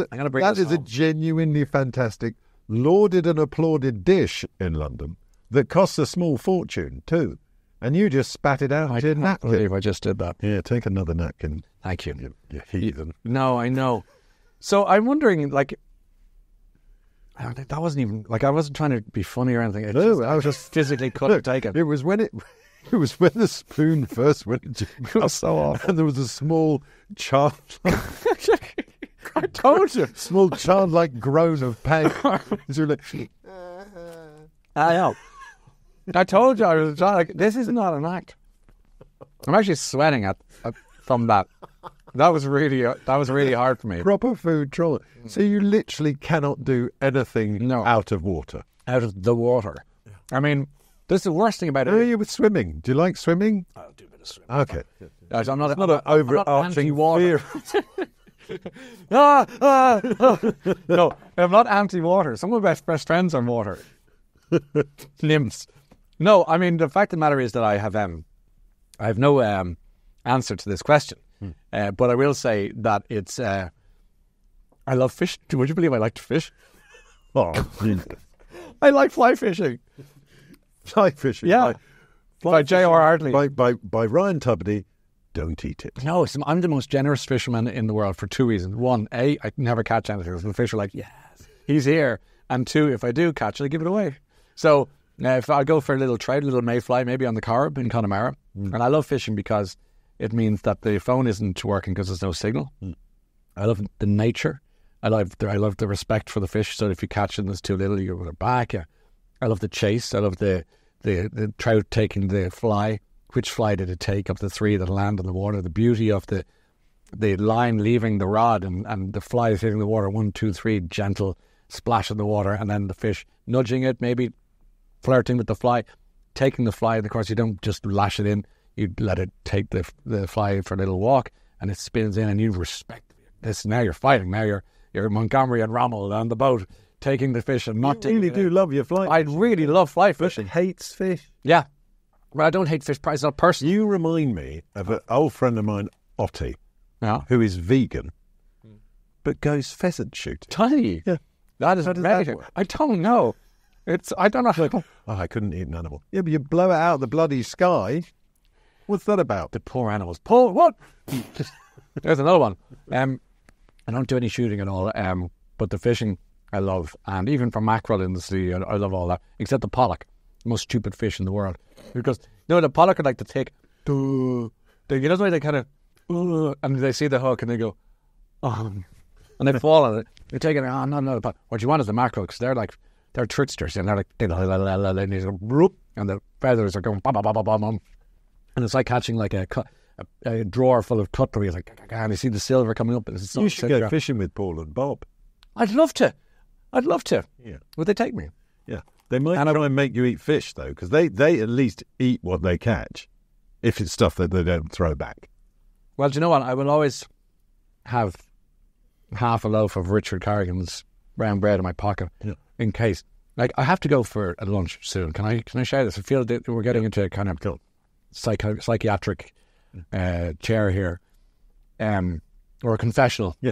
a genuinely fantastic, lauded and applauded dish in London that costs a small fortune too. And you just spat it out into a I can't napkin. believe I just did that. Yeah, take another napkin. Thank you. You heathen. No, I know. So I'm wondering, like, that wasn't even, like, I wasn't trying to be funny or anything. I was just physically couldn't take it. It was when the spoon first went into It was so awful. and there was a small I told you. childlike groan of pain. So like, I know. I told you I was trying, like, this is not an act. I'm actually sweating from that. That was really hard for me. proper food trauma. So you literally cannot do anything out of water. Out of the water. I mean, this is the worst thing about it. How are you with swimming? Do you like swimming? I'll do a bit of swimming. Okay. Guys, I'm not It's not an overarching anti-water. fear. No, I'm not anti-water. Some of my best friends are water. Nymphs. No, I mean, the fact of the matter is that I have no answer to this question. But I will say that it's, I love fish. Would you believe I like to fish? Oh, I like fly fishing. fly fishing. Yeah. By J.R. Hartley. By Ryan Tubridy. Don't eat it. No, I'm the most generous fisherman in the world for two reasons. One, I never catch anything. So the fish are like, yes, he's here. And two, if I do catch it, I give it away. So if I go for a little trout, a little mayfly, maybe on the Corrib in Connemara, and I love fishing because it means that the phone isn't working because there's no signal. I love the nature. I love the respect for the fish. So if you catch it and there's too little, you go back. Yeah. I love the chase. I love the trout taking the fly. Which fly did it take of the three that land in the water? The beauty of the line leaving the rod and the fly hitting the water, 1, 2, 3, gentle splash in the water, and then the fish nudging it, maybe flirting with the fly, taking the fly, and of course you don't just lash it in, you let it take the fly for a little walk, and it spins in, and you respect this. Now you're fighting. Now you're Montgomery and Rommel on the boat, taking the fish and not taking You really do love your fly. I really love fly fishing. Hates fish. Yeah. Well, I don't hate fish. It's not personal. You remind me of an old friend of mine, Otti, Yeah. who is vegan, but goes pheasant shooting. Tiny. Yeah. That is How does that amazing. work? I don't know. I don't know. Oh, I couldn't eat an animal. Yeah, but you blow it out of the bloody sky. What's that about? The poor animals. Poor what? There's another one. I don't do any shooting at all. But the fishing I love, and even for mackerel in the sea, I love all that. Except the pollock, the most stupid fish in the world. Because the pollock are like the thick. You know the way they kind of, and they see the hook and they go, and they fall on it. They take it. Oh no! But what you want is the mackerel, because they're tricksters, and they're like, and the feathers are going bam, bam, bam, bam, bam. And it's like catching like a drawer full of cutlery, like, and you see the silver coming up. And it's You should go fishing with Paul and Bob. I'd love to. Yeah. Would they take me? Yeah. They might try and make you eat fish, though, because they at least eat what they catch, if it's stuff that they don't throw back. Well, do you know what? I will always have half a loaf of Richard Carrigan's brown bread in my pocket in case. Like, I have to go for a lunch soon. Can I share this? I feel that we're getting into a kind of psychiatric chair here, or a confessional. Yeah.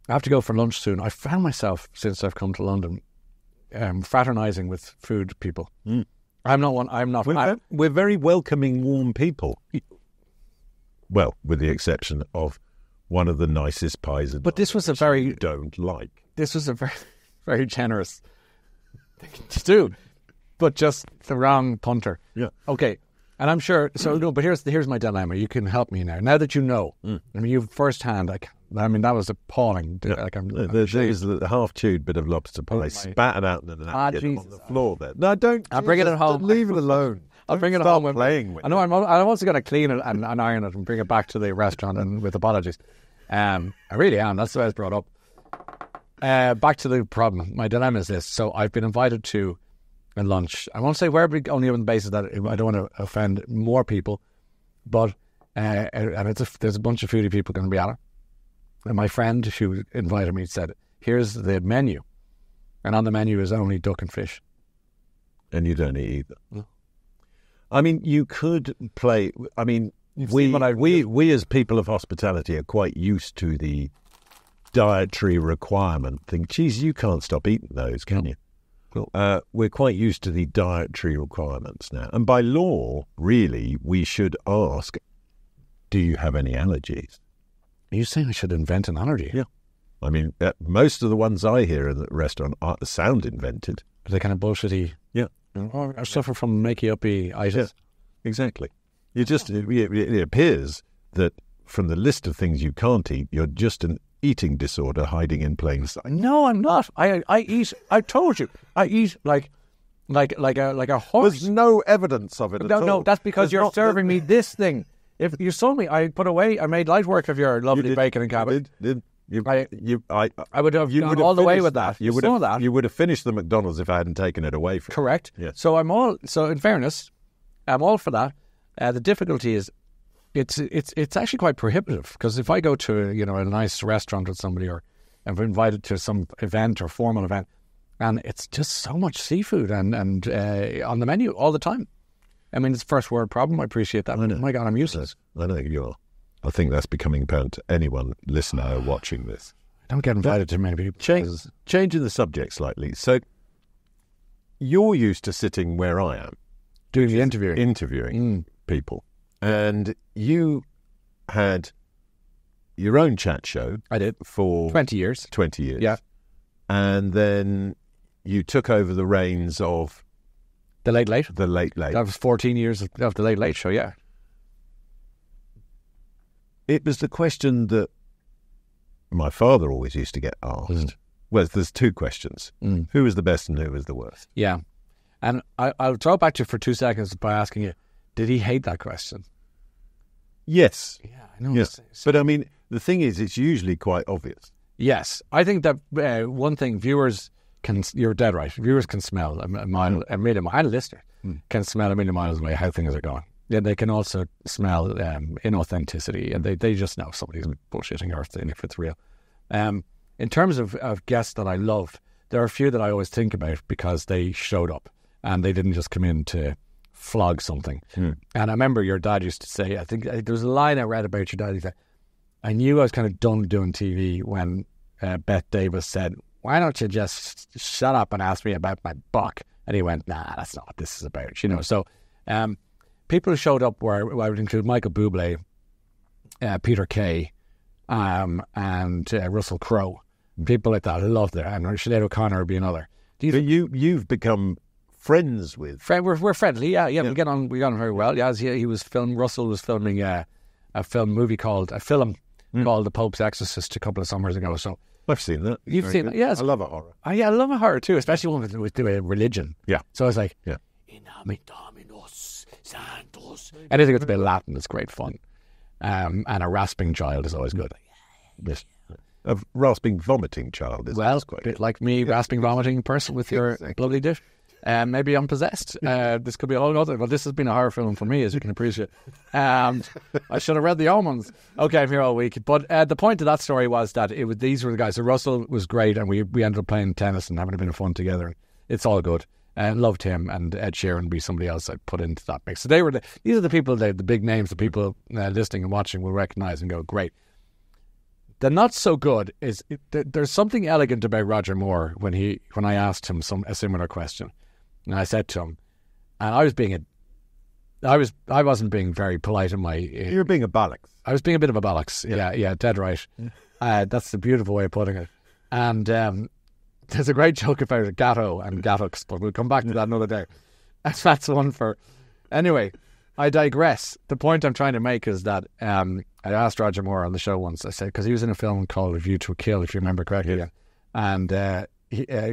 I have to go for lunch soon. I found myself, since I've come to London, fraternising with food people. I'm not one. I'm not. We're very welcoming, warm people. Well, with the exception of one of the nicest pies. But this was a very you don't like. This was a very, very generous thing to do, but just the wrong punter. Yeah. Okay. And I'm sure. So no. But here's my dilemma. You can help me now. Now that you know, I mean, you firsthand. I mean, that was appalling. Yeah. Like there's a half-chewed bit of lobster pie spattered out in a napkin on the floor there. No, don't. I'll bring it at home. Leave it alone. I'll bring it home. Playing with I know. I'm also going to clean it and iron it and bring it back to the restaurant and with apologies. I really am. That's the way it's brought up. Back to the problem. My dilemma is this. So I've been invited to a lunch. I won't say where, only on the basis that I don't want to offend more people. But and there's a bunch of foodie people going to be at it. And my friend who invited me said, "Here's the menu," and on the menu is only duck and fish. And you don't eat either. No. I mean, you could play. I mean, we as people of hospitality are quite used to the dietary requirement thing. Geez, you can't stop eating those, can you? Cool. We're quite used to the dietary requirements now. And by law, really, we should ask, do you have any allergies? Are you saying I should invent an allergy? Yeah. I mean, most of the ones I hear in the restaurant sound invented. Are they kind of bullshitty? Yeah. Oh, I suffer from makey-uppy itis. Yeah, exactly. It appears that from the list of things you can't eat, you're just an eating disorder hiding in plain sight. No, I'm not. I eat. I told you, I eat like a horse. There's no evidence of it at all. No, that's because you're serving me this thing. If you saw me, I made light work of your lovely bacon and cabbage. I would have gone all the way with that. You would have finished the McDonald's if I hadn't taken it away from you. Correct. Yes. So in fairness, I'm all for that. The difficulty is, it's actually quite prohibitive, because if I go to a nice restaurant with somebody, or I'm invited to some event or formal event, and it's just so much seafood and on the menu all the time. I mean, it's a first world problem. I appreciate that. My God, I'm useless. I know you are. I think that's becoming apparent to anyone listener or watching this. I don't get invited to many people. Changing the subject slightly. So you're used to sitting where I am. Doing the interviewing people. And you had your own chat show. I did. For 20 years. 20 years. Yeah. And then you took over the reins of The Late Late. The Late Late. That was 14 years of The Late Late Show, yeah. It was the question that my father always used to get asked. Well, there's two questions. Who was the best and who was the worst? Yeah. And I'll throw it back to you for 2 seconds by asking you, did he hate that question? Yes. Yeah, I know. Yes. But I mean, the thing is, it's usually quite obvious. Yes. I think that one thing, viewers can, you're dead right, viewers can smell a million miles, listeners can smell a million miles away how things are going. Yeah, they can also smell inauthenticity, and they just know if somebody's bullshitting or if it's real. In terms of guests that I love, there are a few that I always think about because they showed up and they didn't just come in to flog something. And I remember your dad used to say, I think there was a line I read about your dad. He said, I knew I was kind of done doing TV when Bette Davis said, why don't you just shut up and ask me about my buck? And he went, nah, that's not what this is about. So people who showed up I would include Michael Bublé, Peter Kay, and Russell Crowe. People like that. I love that. And Sinead O'Connor would be another. But you've become friends with... We're friendly, yeah. We get on very well. Yeah, Russell was filming a film called The Pope's Exorcist a couple of summers ago. So I've seen that. You've seen it, yes. I love a horror. Yeah, I love a horror too, especially one with religion. Yeah. So I was like, In nomine Dominus Santos. Anything that's a bit Latin is great fun. And a rasping child is always good. A rasping, vomiting child is Well, quite a bit like me, rasping, vomiting person with your lovely dish. Maybe I'm possessed. This could be a whole other. Well, this has been a horror film for me, as you can appreciate. I should have read The Omens. Okay, I'm here all week. But the point of that story was that these were the guys. So Russell was great, and we ended up playing tennis and having a bit of fun together. It's all good. Loved him, and Ed Sheeran would be somebody else I put into that mix. So these are the people, the big names, the people listening and watching will recognise and go, great. The not so good is there's something elegant about Roger Moore when I asked him a similar question, and I said to him, and I wasn't being very polite in my. You were being a bollocks. I was being a bit of a bollocks. Yeah, dead right. That's the beautiful way of putting it. And there's a great joke about Gatto and Gattux, but we'll come back to that another day. That's one for. Anyway, I digress. The point I'm trying to make is that I asked Roger Moore on the show once. I said, because he was in a film called A View to a Kill, if you remember correctly. Yeah. And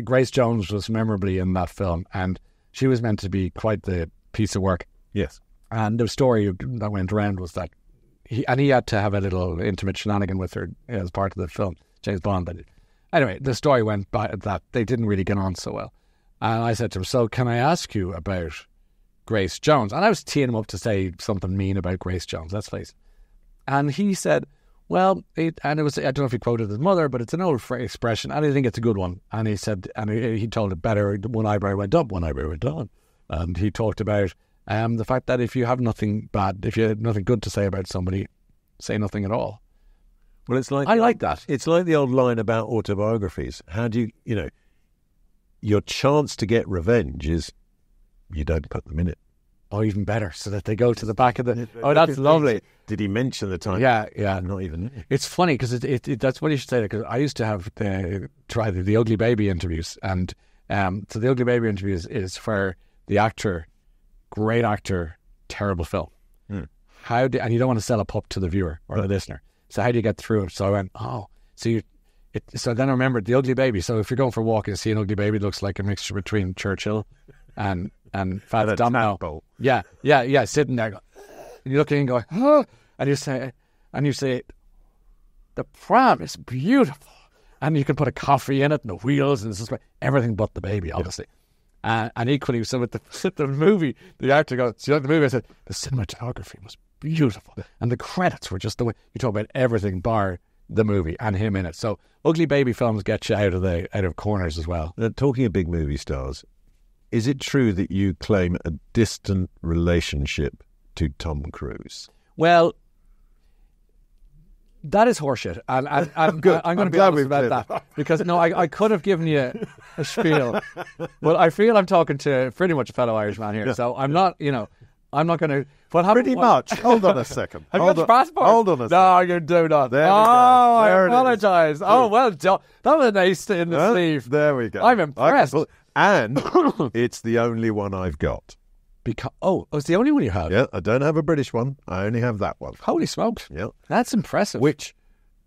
Grace Jones was memorably in that film, and she was meant to be quite the piece of work. Yes. And the story that went around was that he had to have a little intimate shenanigan with her as part of the film, James Bond. But anyway, the story went by that they didn't really get on so well. And I said to him, so can I ask you about Grace Jones? And I was teeing him up to say something mean about Grace Jones, let's face it. And he said, well, I don't know if he quoted his mother, but it's an old expression, and I think it's a good one. And he said, and he told it better, one eyebrow went up, one eyebrow went down. And he talked about the fact that if you have nothing good to say about somebody, say nothing at all. Well, it's like I like that. It's like the old line about autobiographies. How do you your chance to get revenge is you don't put them in it. Oh, even better, so that they go to the back of the. Oh, that's lovely. Did he mention the time? Yeah. Not even. It's funny because that's what you should say. Because I used to have try the Ugly Baby interviews, and so the Ugly Baby interviews is for the actor, great actor, terrible film. And you don't want to sell a pup to the viewer or the listener. So how do you get through it? So I went, so then I remembered the Ugly Baby. So if you're going for a walk and see an ugly baby, it looks like a mixture between Churchill and Fats Domino. Yeah, sitting there, and you look at him and go, oh, and you say, the pram is beautiful, and you can put a coffee in it and the wheels and it's just everything but the baby, obviously. And equally, so with the movie, the actor goes, "So you like the movie?" I said, "The cinematography was beautiful, and the credits were just the way you talk about everything bar the movie and him in it." So Ugly Baby films get you out of corners as well. Now, talking of big movie stars, is it true that you claim a distant relationship to Tom Cruise? Well, that is horseshit. And I'm going to be honest about that. Because, no, I could have given you a spiel. But I feel I'm talking to pretty much a fellow Irishman here. Yeah. So I'm not going to... Pretty much. Hold on a second. Have you got your passport? Hold on a second. No, you do not. There we go. I apologise. Oh, well done. That was nice in the sleeve. There we go. I'm impressed. And it's the only one I've got. It's the only one you have? Yeah, I don't have a British one. I only have that one. Holy smokes. Yeah. That's impressive. Which,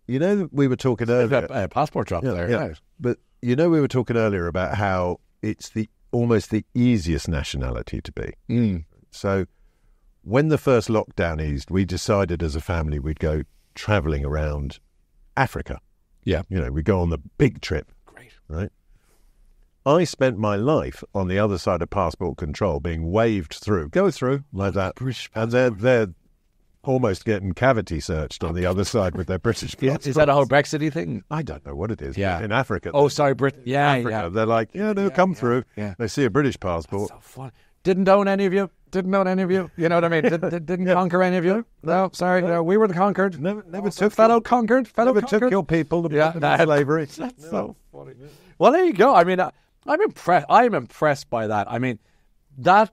we were talking earlier. Passport drop there. Yeah. Right. But, we were talking earlier about how it's almost the easiest nationality to be. Mm. So when the first lockdown eased, we decided as a family we'd go travelling around Africa. Yeah. We'd go on the big trip. Great. Right? I spent my life on the other side of passport control being waved through. Go through like that. British and they're almost getting cavity searched on the other side with their British passports. Is that a whole Brexit thing? I don't know what it is. Yeah. In Africa. Oh, sorry, Britain. Yeah, Africa, yeah. They're like, come through. Yeah. They see a British passport. That's so funny. Didn't own any of you. You know what I mean? Didn't conquer any of you. No, sorry. No, we were the conquered. Never took fellow conquered. took your people to put them in slavery. That's so funny. Well, there you go. I mean, I'm impressed. I'm impressed by that. I mean, that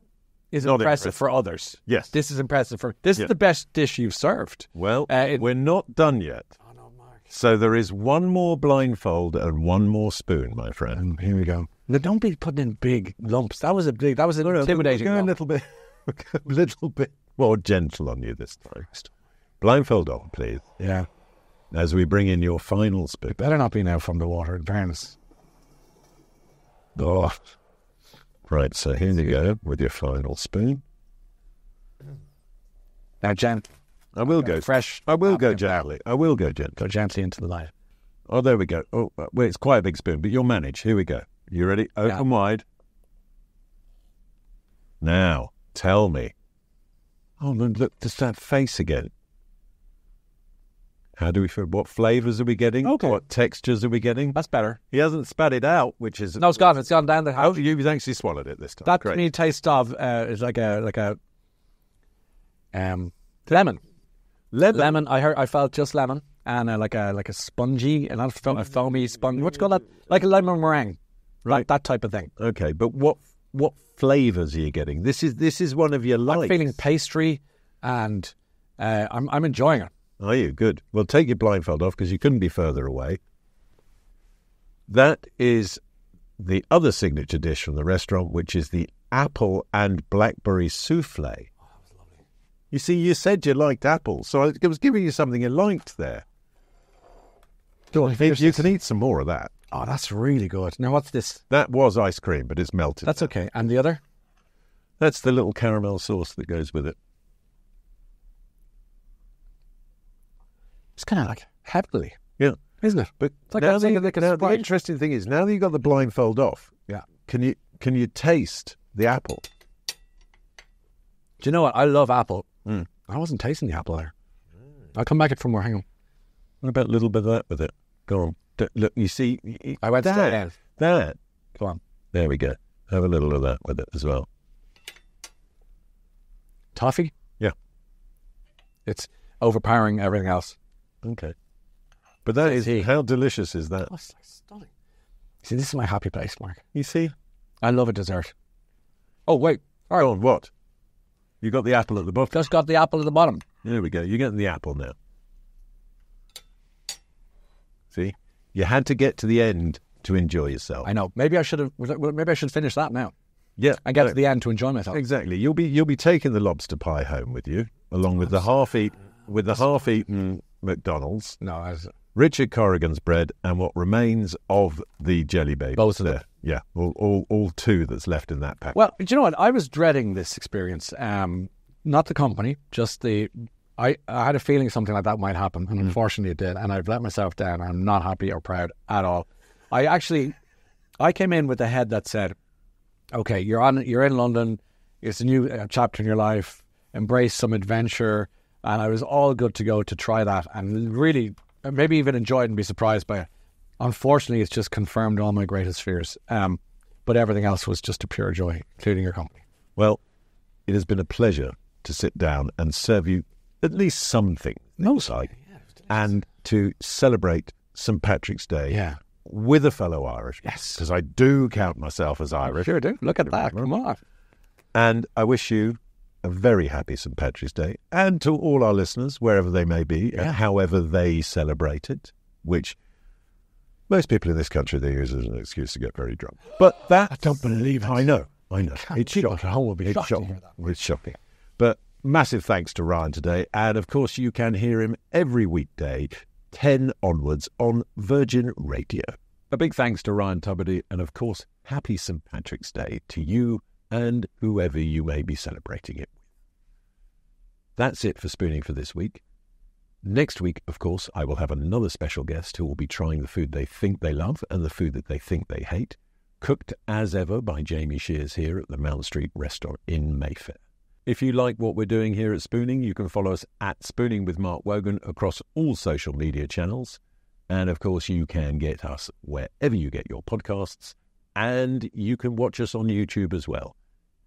is impressive for others. Yes. This is impressive This is the best dish you've served. Well, we're not done yet. Oh, no, Mark. So there is one more blindfold and one more spoon, my friend. Here we go. Now, don't be putting in big lumps. That was intimidating. Go a little bit more gentle on you this time. Blindfold on, please. Yeah. As we bring in your final spoon. It better not be now from the water, in fairness. Oh. Right, so here you go with your final spoon. Now, gently. I will go fresh. I will go gently. I will go gently. Go gently into the light. Oh, there we go. Oh, well, it's quite a big spoon, but you'll manage. Here we go. You ready? Open wide. Now, tell me. Oh, look, there's that face again. How do we feel? What flavours are we getting? Okay. What textures are we getting? That's better. He hasn't spat it out, which is... No, it's gone. It's gone down the Oh, hatch. you've actually swallowed it this time. That Great. to me taste of is like a lemon. Lemon. I felt just lemon and like a spongy and not a foamy sponge. What you call that? Like a lemon meringue, right? That type of thing. Okay, but what flavours are you getting? This is one of your likes. I'm feeling pastry, and I'm enjoying it. Are you? Good. Well, take your blindfold off because you couldn't be further away. That is the other signature dish from the restaurant, which is the apple and blackberry souffle. Oh, that was lovely. You see, you said you liked apples, so I was giving you something you liked there. You can eat some more of that. Oh, that's really good. Now, what's this? That was ice cream, but it's melted. That's okay. And the other? That's the little caramel sauce that goes with it. It's kind of like heavily, Yeah. isn't it? But It's like now, I'm thinking like a the Sprite. interesting thing is, now that you've got the blindfold off, Yeah. can you taste the apple? Do you know what? I love apple. Mm. I wasn't tasting the apple there. I'll come back for more. Hang on. What about a little bit of that with it? Go on. Look, you see... I went straight in. That. Go on. There we go. Have a little of that with it as well. Toffee? Yeah. It's overpowering everything else. Okay. But that is... tea. How delicious is that? Oh, it's stunning. See, this is my happy place, Mark. You see? I love a dessert. Oh, wait. All right. Go on, what? You got the apple at the bottom. Just got the apple at the bottom. There we go. You're getting the apple now. See? You had to get to the end to enjoy yourself. I know. Maybe I should have. Maybe I should finish that now Yeah. and get to the end to enjoy myself. Exactly. You'll be taking the lobster pie home with you, along with the half-eaten McDonald's, Richard Corrigan's bread, and what remains of the jelly baby. Both of there. them. Yeah, all two that's left in that pack. Well, do you know what? I was dreading this experience. Not the company, just the. I had a feeling something like that might happen, and unfortunately it did. And I've let myself down. I'm not happy or proud at all. I came in with a head that said, "Okay, you're in London. It's a new chapter in your life. Embrace some adventure." And I was all good to go to try that, and really, maybe even enjoy it and be surprised by it. Unfortunately, it's just confirmed all my greatest fears. But everything else was just a pure joy, including your company. Well, it has been a pleasure to sit down and serve you at least something, and to celebrate St. Patrick's Day with a fellow Irish. Yes. Because I do count myself as Irish. Sure do. Look at that. Come on. And I wish you a very happy St. Patrick's Day, and to all our listeners, wherever they may be, and however they celebrate it, which most people in this country, they use as an excuse to get very drunk. But that... I don't believe it. I know. It's People shocking. at home will be It's shocked to shocking. hear that. It's shocking. But massive thanks to Ryan today. And, of course, you can hear him every weekday, 10 onwards, on Virgin Radio. A big thanks to Ryan Tubridy. And, of course, happy St. Patrick's Day to you and whoever you may be celebrating it with. That's it for Spooning for this week. Next week, of course, I will have another special guest who will be trying the food they think they love and the food that they think they hate, cooked as ever by Jamie Shears here at the Mount Street Restaurant in Mayfair. If you like what we're doing here at Spooning, you can follow us at Spooning with Mark Wogan across all social media channels. And, of course, you can get us wherever you get your podcasts, and you can watch us on YouTube as well.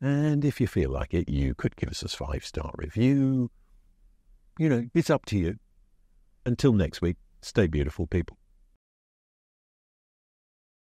And if you feel like it, you could give us a 5-star review. You know, it's up to you. Until next week, stay beautiful, people.